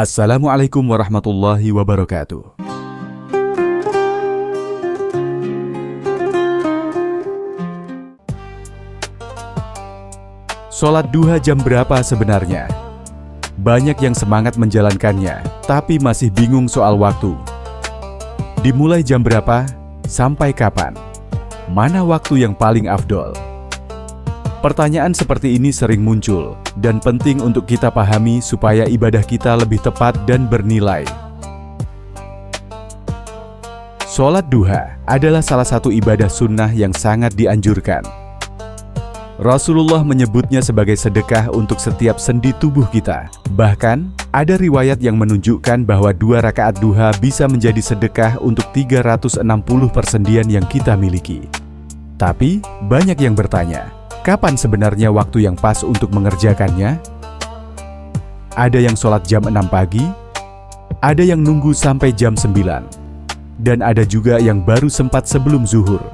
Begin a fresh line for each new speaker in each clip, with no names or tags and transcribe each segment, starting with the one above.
Assalamualaikum warahmatullahi wabarakatuh. Sholat duha jam berapa sebenarnya? Banyak yang semangat menjalankannya, tapi masih bingung soal waktu. Dimulai jam berapa? Sampai kapan? Mana waktu yang paling afdol? Pertanyaan seperti ini sering muncul, dan penting untuk kita pahami supaya ibadah kita lebih tepat dan bernilai. Sholat duha adalah salah satu ibadah sunnah yang sangat dianjurkan. Rasulullah menyebutnya sebagai sedekah untuk setiap sendi tubuh kita. Bahkan, ada riwayat yang menunjukkan bahwa 2 rakaat duha bisa menjadi sedekah untuk 360 persendian yang kita miliki. Tapi, banyak yang bertanya, kapan sebenarnya waktu yang pas untuk mengerjakannya? Ada yang sholat jam 6 pagi, ada yang nunggu sampai jam 9, dan ada juga yang baru sempat sebelum zuhur.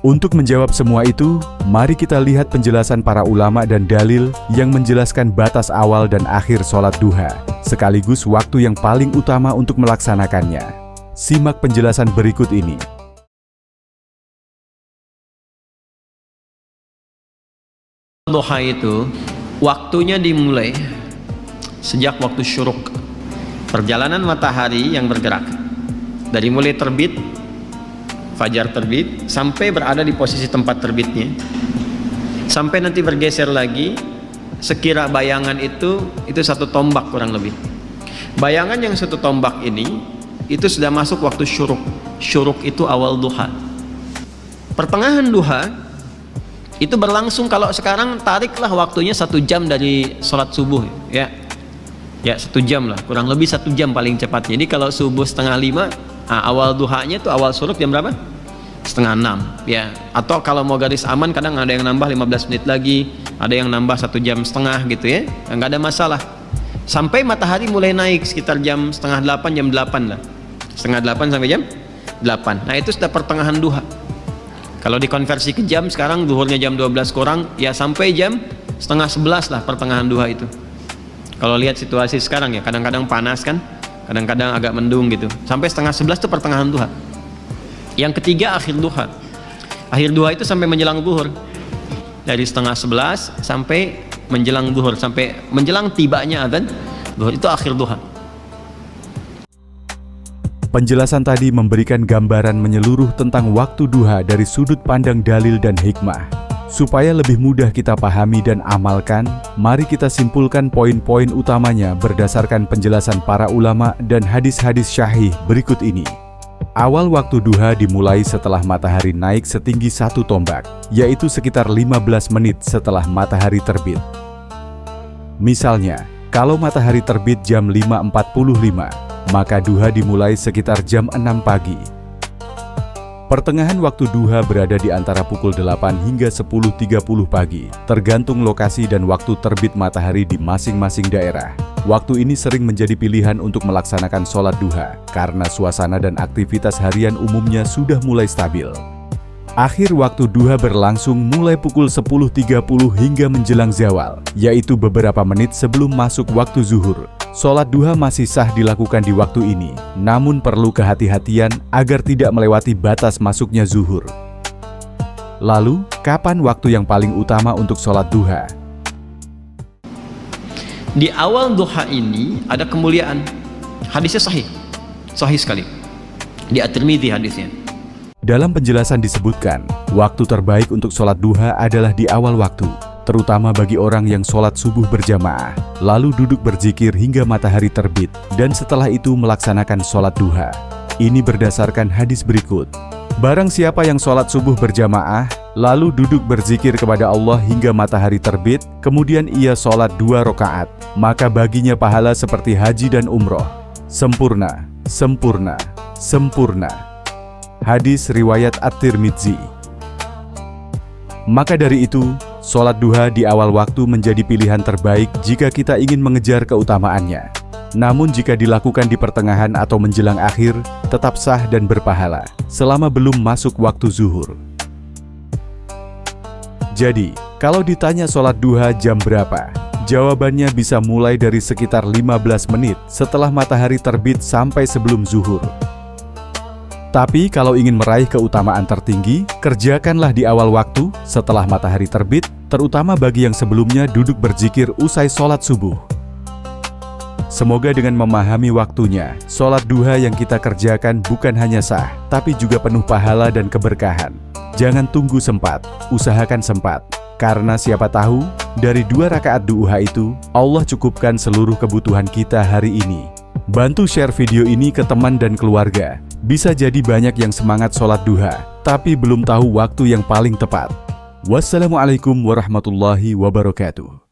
Untuk menjawab semua itu, mari kita lihat penjelasan para ulama dan dalil yang menjelaskan batas awal dan akhir sholat duha, sekaligus waktu yang paling utama untuk melaksanakannya. Simak penjelasan berikut ini.
Duha itu waktunya dimulai sejak waktu syuruk, perjalanan matahari yang bergerak dari mulai terbit, fajar terbit, sampai berada di posisi tempat terbitnya, sampai nanti bergeser lagi sekira bayangan itu 1 tombak kurang lebih. Bayangan yang 1 tombak ini itu sudah masuk waktu syuruk. Syuruk itu awal duha. Pertengahan duha itu berlangsung, kalau sekarang tariklah waktunya 1 jam dari sholat subuh, ya 1 jam lah, kurang lebih 1 jam paling cepat. Jadi kalau subuh 4:30, awal duhanya itu awal syuruk jam berapa? 5:30, ya. Atau kalau mau garis aman, kadang ada yang nambah 15 menit lagi, ada yang nambah 1,5 jam gitu ya, nggak ada masalah. Sampai matahari mulai naik sekitar jam 7:30, jam 8 lah, 7:30 sampai jam 8. Nah itu sudah pertengahan duha. Kalau dikonversi ke jam, sekarang zuhurnya jam 12 kurang, ya sampai jam 10:30 lah pertengahan duha itu. Kalau lihat situasi sekarang ya, kadang-kadang panas kan, kadang-kadang agak mendung gitu. Sampai 10:30 itu pertengahan duha. Yang ketiga akhir duha. Akhir duha itu sampai menjelang zuhur. Dari 10:30 sampai menjelang zuhur, sampai menjelang tibanya adzan zuhur, itu akhir duha.
Penjelasan tadi memberikan gambaran menyeluruh tentang waktu duha dari sudut pandang dalil dan hikmah. Supaya lebih mudah kita pahami dan amalkan, mari kita simpulkan poin-poin utamanya berdasarkan penjelasan para ulama dan hadis-hadis syahih berikut ini. Awal waktu duha dimulai setelah matahari naik setinggi 1 tombak, yaitu sekitar 15 menit setelah matahari terbit. Misalnya, kalau matahari terbit jam 5.45, maka duha dimulai sekitar jam 6 pagi. Pertengahan waktu duha berada di antara pukul 8 hingga 10.30 pagi, tergantung lokasi dan waktu terbit matahari di masing-masing daerah. Waktu ini sering menjadi pilihan untuk melaksanakan sholat duha, karena suasana dan aktivitas harian umumnya sudah mulai stabil. Akhir waktu duha berlangsung mulai pukul 10.30 hingga menjelang zawal, yaitu beberapa menit sebelum masuk waktu zuhur. Sholat duha masih sah dilakukan di waktu ini, namun perlu kehati-hatian agar tidak melewati batas masuknya zuhur. Lalu, kapan waktu yang paling utama untuk sholat duha?
Di awal duha ini ada kemuliaan. Hadisnya sahih, sahih sekali. Di At-Tirmidzi hadisnya.
Dalam penjelasan disebutkan, waktu terbaik untuk sholat duha adalah di awal waktu, terutama bagi orang yang sholat subuh berjamaah, lalu duduk berzikir hingga matahari terbit, dan setelah itu melaksanakan sholat duha. Ini berdasarkan hadis berikut. Barang siapa yang sholat subuh berjamaah, lalu duduk berzikir kepada Allah hingga matahari terbit, kemudian ia sholat 2 rakaat, maka baginya pahala seperti haji dan umroh. Sempurna, sempurna, sempurna. Hadis riwayat At-Tirmidzi. Maka dari itu, sholat duha di awal waktu menjadi pilihan terbaik jika kita ingin mengejar keutamaannya. Namun jika dilakukan di pertengahan atau menjelang akhir, tetap sah dan berpahala, selama belum masuk waktu zuhur. Jadi, kalau ditanya sholat duha jam berapa? Jawabannya bisa mulai dari sekitar 15 menit setelah matahari terbit sampai sebelum zuhur. Tapi kalau ingin meraih keutamaan tertinggi, kerjakanlah di awal waktu setelah matahari terbit, terutama bagi yang sebelumnya duduk berzikir usai sholat subuh. Semoga dengan memahami waktunya, sholat duha yang kita kerjakan bukan hanya sah, tapi juga penuh pahala dan keberkahan. Jangan tunggu sempat, usahakan sempat. Karena siapa tahu, dari 2 rakaat duha itu, Allah cukupkan seluruh kebutuhan kita hari ini. Bantu share video ini ke teman dan keluarga. Bisa jadi banyak yang semangat sholat duha, tapi belum tahu waktu yang paling tepat. Wassalamualaikum warahmatullahi wabarakatuh.